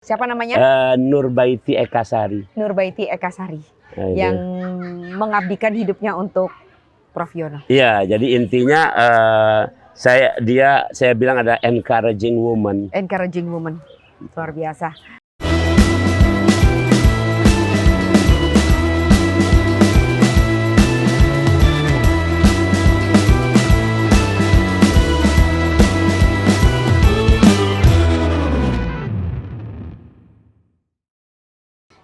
Siapa namanya? Nurbaiti Ekasari. Nurbaiti Ekasari. Yang mengabdikan hidupnya untuk Prof Yono. Iya, jadi intinya saya bilang ada encouraging woman. Encouraging woman. Luar biasa.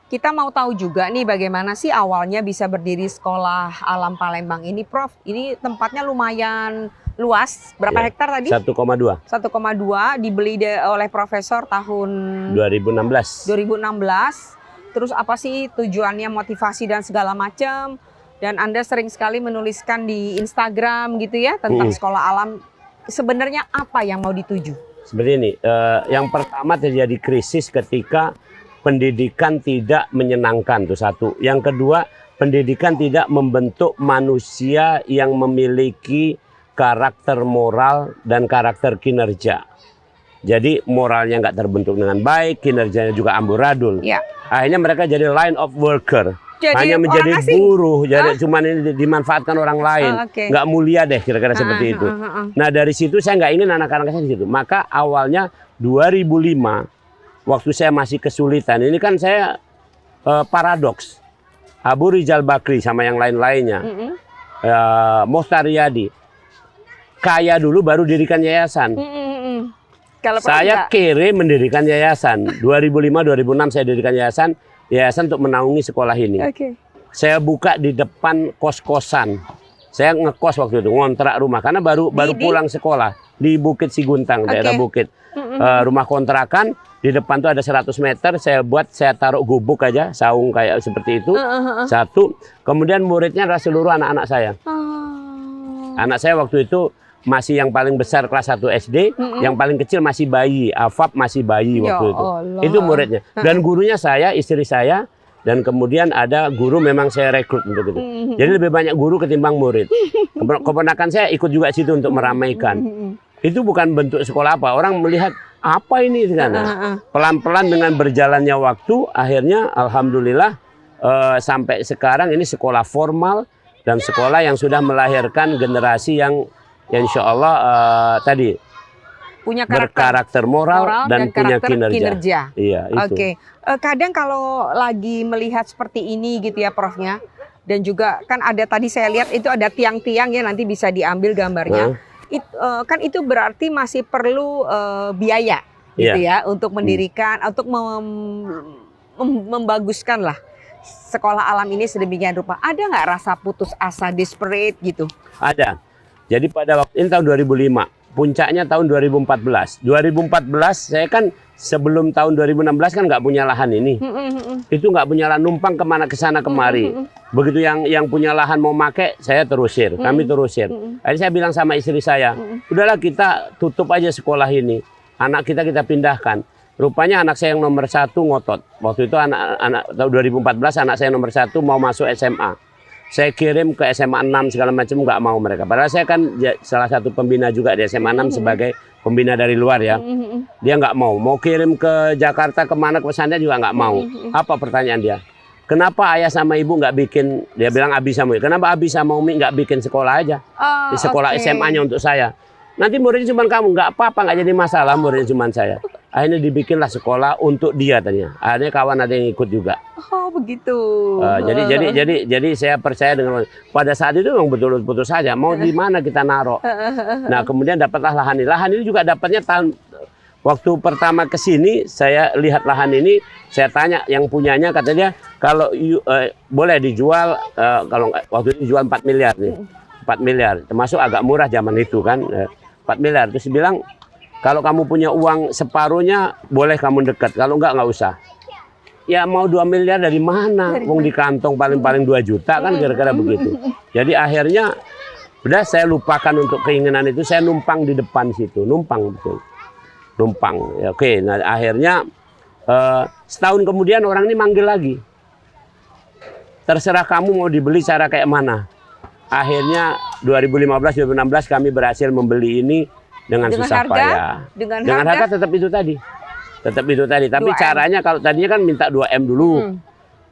Kita mau tahu juga nih bagaimana sih awalnya bisa berdiri Sekolah Alam Palembang ini, Prof. Ini tempatnya lumayan luas. Berapa hektar tadi? 1,2. 1,2 dibeli oleh profesor tahun 2016. 2016. Terus apa sih tujuannya, motivasi dan segala macam? Dan Anda sering sekali menuliskan di Instagram gitu ya tentang sekolah alam. Sebenarnya apa yang mau dituju? Seperti ini. Yang pertama terjadi krisis ketika pendidikan tidak menyenangkan, tuh satu. Yang kedua, pendidikan tidak membentuk manusia yang memiliki karakter moral dan karakter kinerja. Jadi moralnya nggak terbentuk dengan baik, kinerjanya juga amburadul. Ya. Akhirnya mereka jadi line of worker. Jadi hanya menjadi buruh, jadi cuman ini dimanfaatkan orang lain, nggak mulia deh kira-kira seperti itu. Nah dari situ saya nggak ingin anak-anak saya di situ. Maka awalnya 2005. Waktu saya masih kesulitan, ini kan saya paradoks. Abu Rizal Bakri sama yang lain-lainnya, Mohtar Riyadi, kaya dulu baru dirikan yayasan. Kalau saya kere mendirikan yayasan. 2005-2006 saya dirikan yayasan untuk menaungi sekolah ini. Saya buka di depan kos-kosan. Saya ngekos waktu itu, ngontrak rumah karena baru pulang sekolah di Bukit Siguntang, daerah Bukit. Rumah kontrakan. Di depan tuh ada 100 meter, saya taruh gubuk aja, saung kayak seperti itu, satu. Kemudian muridnya adalah seluruh anak-anak saya. Anak saya waktu itu masih yang paling besar kelas 1 SD, yang paling kecil masih bayi, Afab masih bayi waktu itu. Itu muridnya. Dan gurunya saya, istri saya, dan kemudian ada guru memang saya rekrut untuk itu. Jadi lebih banyak guru ketimbang murid. Keponakan saya ikut juga situ untuk meramaikan. Itu bukan bentuk sekolah apa, orang melihat apa ini di sana. Pelan-pelan dengan berjalannya waktu, akhirnya alhamdulillah sampai sekarang ini sekolah formal dan sekolah yang sudah melahirkan generasi yang insya Allah tadi punya berkarakter moral dan punya kinerja. Iya, itu. Kadang kalau lagi melihat seperti ini gitu ya Profnya, dan juga kan ada tadi saya lihat itu ada tiang-tiang ya, nanti bisa diambil gambarnya. Kan itu berarti masih perlu biaya gitu ya untuk mendirikan, untuk membaguskan lah sekolah alam ini sedemikian rupa. Ada nggak rasa putus asa, desperate gitu? Ada. Jadi pada waktu ini tahun 2005, puncaknya tahun 2014. 2014 saya kan sebelum tahun 2016 kan nggak punya lahan ini. Itu nggak punya lahan, numpang kemana kesana kemari. Begitu yang punya lahan mau make, saya terusir, kami terusir. Akhirnya saya bilang sama istri saya, udahlah kita tutup aja sekolah ini. Anak kita pindahkan. Rupanya anak saya yang nomor 1 ngotot. Waktu itu anak tahun 2014 anak saya nomor 1 mau masuk SMA. Saya kirim ke SMA 6 segala macam, nggak mau mereka. Padahal saya kan salah satu pembina juga di SMA 6 sebagai pembina dari luar ya. Dia nggak mau kirim ke Jakarta kemana ke pesantren juga nggak mau. Apa pertanyaan dia? Kenapa ayah sama ibu nggak bikin? Dia bilang Abi sama Umi. Kenapa Abi sama Umi nggak bikin sekolah aja? Di sekolah SMA-nya untuk saya. Nanti muridnya cuma kamu, nggak apa-apa, nggak jadi masalah muridnya cuma saya. Akhirnya dibikinlah sekolah untuk dia tadinya. Akhirnya kawan ada yang ikut juga. Oh begitu. Jadi saya percaya dengan pada saat itu memang betul putus saja. Mau di mana kita naruh. Nah kemudian dapatlah lahan ini. Lahan ini juga dapatnya waktu pertama ke sini saya lihat lahan ini. Saya tanya yang punyanya, kata dia kalau boleh dijual, kalau waktu itu dijual 4 miliar nih. 4 miliar. Termasuk agak murah zaman itu kan. 4 miliar. Terus bilang kalau kamu punya uang separuhnya boleh kamu dekat, kalau nggak usah. Ya mau 2 miliar dari mana? Wong di kantong paling 2 juta kan kira-kira begitu. Jadi akhirnya udah saya lupakan untuk keinginan itu, saya numpang di depan situ, numpang betul. Numpang. Ya, oke, nah akhirnya setahun kemudian orang ini manggil lagi. Terserah kamu mau dibeli cara kayak mana. Akhirnya 2015-2016 kami berhasil membeli ini dengan susah payah. Dengan harga tetap itu tadi. Tetap itu tadi. Tapi 2M. caranya kalau tadinya kan minta 2M dulu.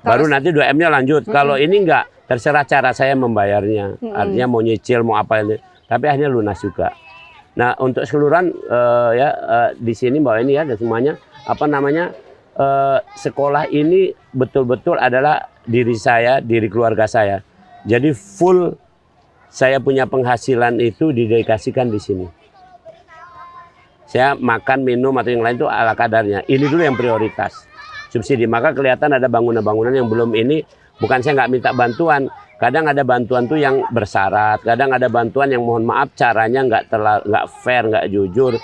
Baru nanti 2M-nya lanjut. Kalau ini enggak, terserah cara saya membayarnya. Artinya mau nyicil, mau apa ini. Tapi akhirnya lunas juga. Nah, untuk keseluruhan di sini bahwa ini ya, ada semuanya apa namanya sekolah ini betul-betul adalah diri saya, diri keluarga saya. Jadi full saya punya penghasilan itu didedikasikan di sini. Saya makan, minum atau yang lain itu ala kadarnya. Ini dulu yang prioritas. Subsidi. Maka kelihatan ada bangunan-bangunan yang belum ini. Bukan saya nggak minta bantuan. Kadang ada bantuan tuh yang bersyarat. Kadang ada bantuan yang mohon maaf caranya nggak fair, nggak jujur.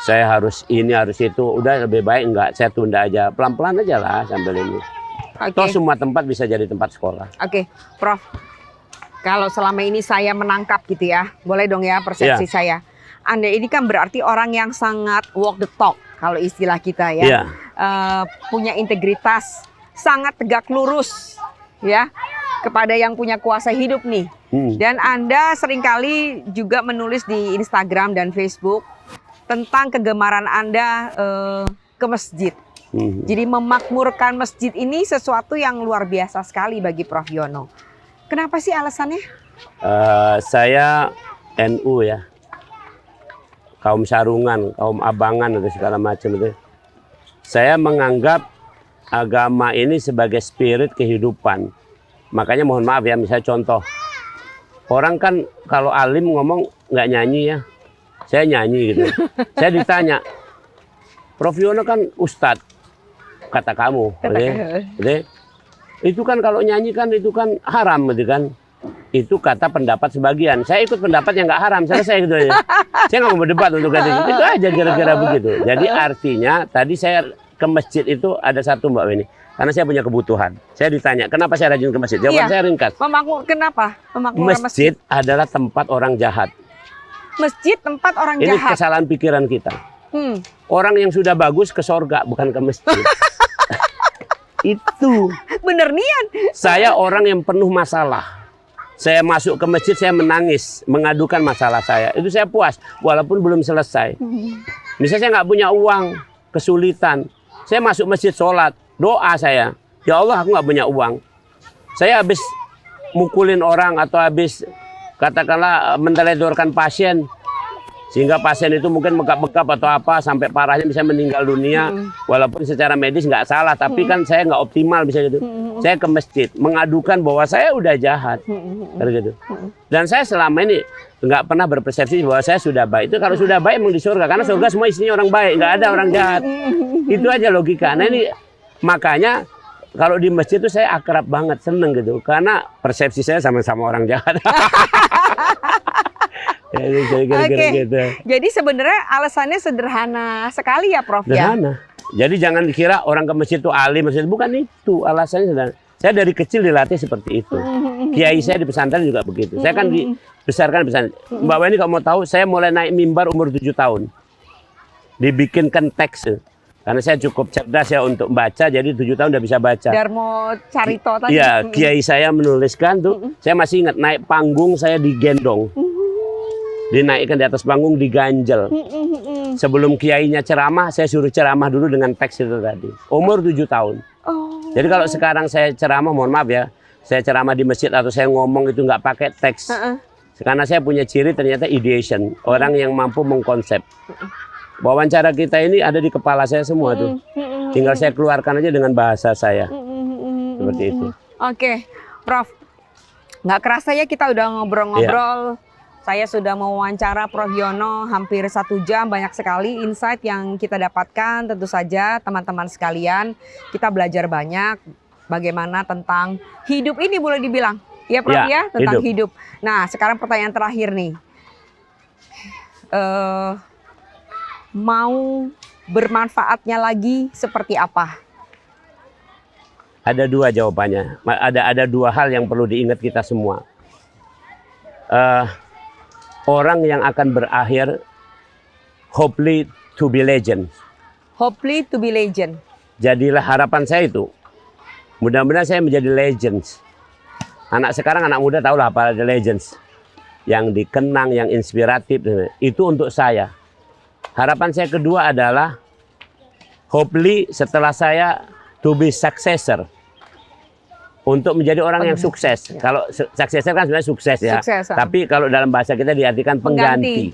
Saya harus ini, harus itu. Udah lebih baik nggak. Saya tunda aja. Pelan-pelan aja lah sambil ini. Toh semua tempat bisa jadi tempat sekolah. Oke, Prof. Kalau selama ini saya menangkap gitu ya. Boleh dong ya persepsi saya. Anda ini kan berarti orang yang sangat walk the talk kalau istilah kita ya, punya integritas, sangat tegak lurus ya kepada yang punya kuasa hidup nih. Dan Anda seringkali juga menulis di Instagram dan Facebook tentang kegemaran Anda ke masjid. Jadi memakmurkan masjid ini sesuatu yang luar biasa sekali bagi Prof Yono. Kenapa sih alasannya? Saya NU ya. Kaum sarungan, kaum abangan, atau segala macam itu. Saya menganggap agama ini sebagai spirit kehidupan. Makanya mohon maaf ya, misalnya contoh. Orang kan kalau alim ngomong nggak nyanyi ya. Saya nyanyi gitu. Saya ditanya, Prof Yono kan ustadz, kata kamu. Itu kan kalau nyanyi kan itu kan haram gitu kan. Itu kata pendapat sebagian. Saya ikut pendapat yang nggak haram. Selesai gitu aja. Saya nggak mau berdebat untuk kata itu aja kira-kira begitu. Jadi artinya tadi saya ke masjid itu ada satu Mbak Weni. Karena saya punya kebutuhan. Saya ditanya kenapa saya rajin ke masjid. Jawaban saya ringkas. Kenapa? Masjid adalah tempat orang jahat. Masjid tempat orang jahat. Ini kesalahan pikiran kita. Orang yang sudah bagus ke sorga bukan ke masjid. Itu. Bener nian. Saya orang yang penuh masalah. Saya masuk ke masjid, saya menangis, mengadukan masalah saya. Itu saya puas, walaupun belum selesai. Misalnya saya nggak punya uang, kesulitan. Saya masuk masjid sholat, doa saya. Ya Allah, aku nggak punya uang. Saya habis mukulin orang atau habis katakanlah menteledorkan pasien. Sehingga pasien itu mungkin megap-megap atau apa, sampai parahnya bisa meninggal dunia. Walaupun secara medis nggak salah, tapi kan saya nggak optimal bisa gitu. Saya ke masjid, mengadukan bahwa saya udah jahat. Gitu. Dan saya selama ini nggak pernah berpersepsi bahwa saya sudah baik. Itu kalau sudah baik emang di surga. Karena surga semua isinya orang baik, nggak ada orang jahat. Itu aja logika. Nah ini makanya kalau di masjid itu saya akrab banget, seneng gitu. Karena persepsi saya sama-sama orang jahat. Gitu. Jadi sebenarnya alasannya sederhana sekali ya Prof ya. Sederhana. Jadi jangan dikira orang ke masjid itu alim, masjid bukan itu alasannya sederhana. Saya dari kecil dilatih seperti itu. Kiai saya di pesantren juga begitu. Saya kan dibesarkan di pesantren. Mbak Weni kalau mau tahu, saya mulai naik mimbar umur 7 tahun. Dibikinkan teks. Karena saya cukup cerdas ya untuk baca, jadi 7 tahun udah bisa baca. Darmo Carito tadi. Iya, kiai saya menuliskan tuh. Saya masih ingat naik panggung saya digendong. Dinaikkan di atas panggung, diganjel. Sebelum kiainya ceramah, saya suruh ceramah dulu dengan teks itu tadi. Umur 7 tahun. Jadi kalau sekarang saya ceramah, mohon maaf ya, saya ceramah di masjid atau saya ngomong itu nggak pakai teks. Karena saya punya ciri ternyata ideation, orang yang mampu mengkonsep. Wawancara kita ini ada di kepala saya semua tuh. Tinggal saya keluarkan aja dengan bahasa saya. Seperti itu. Oke, Prof. Nggak kerasa ya kita udah ngobrol-ngobrol. Saya sudah mewawancara Prof Yono hampir 1 jam, banyak sekali insight yang kita dapatkan. Tentu saja teman-teman sekalian, kita belajar banyak bagaimana tentang hidup ini boleh dibilang. Ya Prof ya, tentang hidup. Nah sekarang pertanyaan terakhir nih. Mau bermanfaatnya lagi seperti apa? Ada 2 jawabannya. Ada 2 hal yang perlu diingat kita semua. Orang yang akan berakhir hopefully to be legend. Hopefully to be legend. Jadilah harapan saya itu. Mudah-mudahan saya menjadi legends. Anak sekarang, anak muda tahulah apa ada legends. Yang dikenang, yang inspiratif. Itu untuk saya. Harapan saya kedua adalah Hopefully setelah saya to be successor, untuk menjadi orang yang sukses. Kalau successor kan sebenarnya sukses ya. Tapi kalau dalam bahasa kita diartikan pengganti.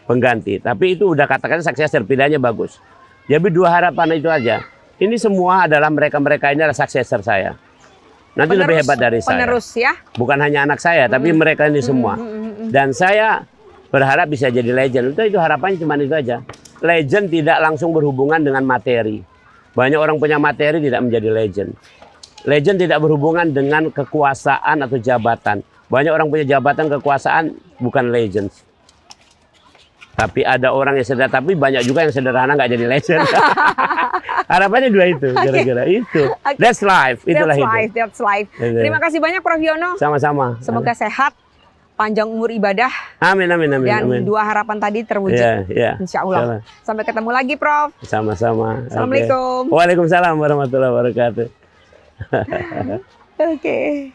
Pengganti. Tapi itu udah kata-kata successor, pilihannya bagus. Jadi 2 harapan itu aja. Ini semua adalah mereka-mereka ini adalah successor saya. Nanti lebih hebat dari saya. Penerus ya. Bukan hanya anak saya, tapi mereka ini semua. Dan saya berharap bisa jadi legend. Itu harapannya cuma itu aja. Legend tidak langsung berhubungan dengan materi. Banyak orang punya materi tidak menjadi legend. Legend tidak berhubungan dengan kekuasaan atau jabatan. Banyak orang punya jabatan, kekuasaan, bukan legend. Tapi ada orang yang sederhana, tapi banyak juga yang sederhana nggak jadi legend. Harapannya 2 itu, kira-kira itu. That's life, itulah hidup. That's life. Terima kasih banyak Prof Yono. Sama-sama. Semoga sehat, panjang umur ibadah. Amin, amin, amin. Dan amin. 2 harapan tadi terwujud. Insya Allah. Sampai ketemu lagi Prof. Sama-sama. Assalamualaikum. Waalaikumsalam warahmatullahi wabarakatuh. Oke.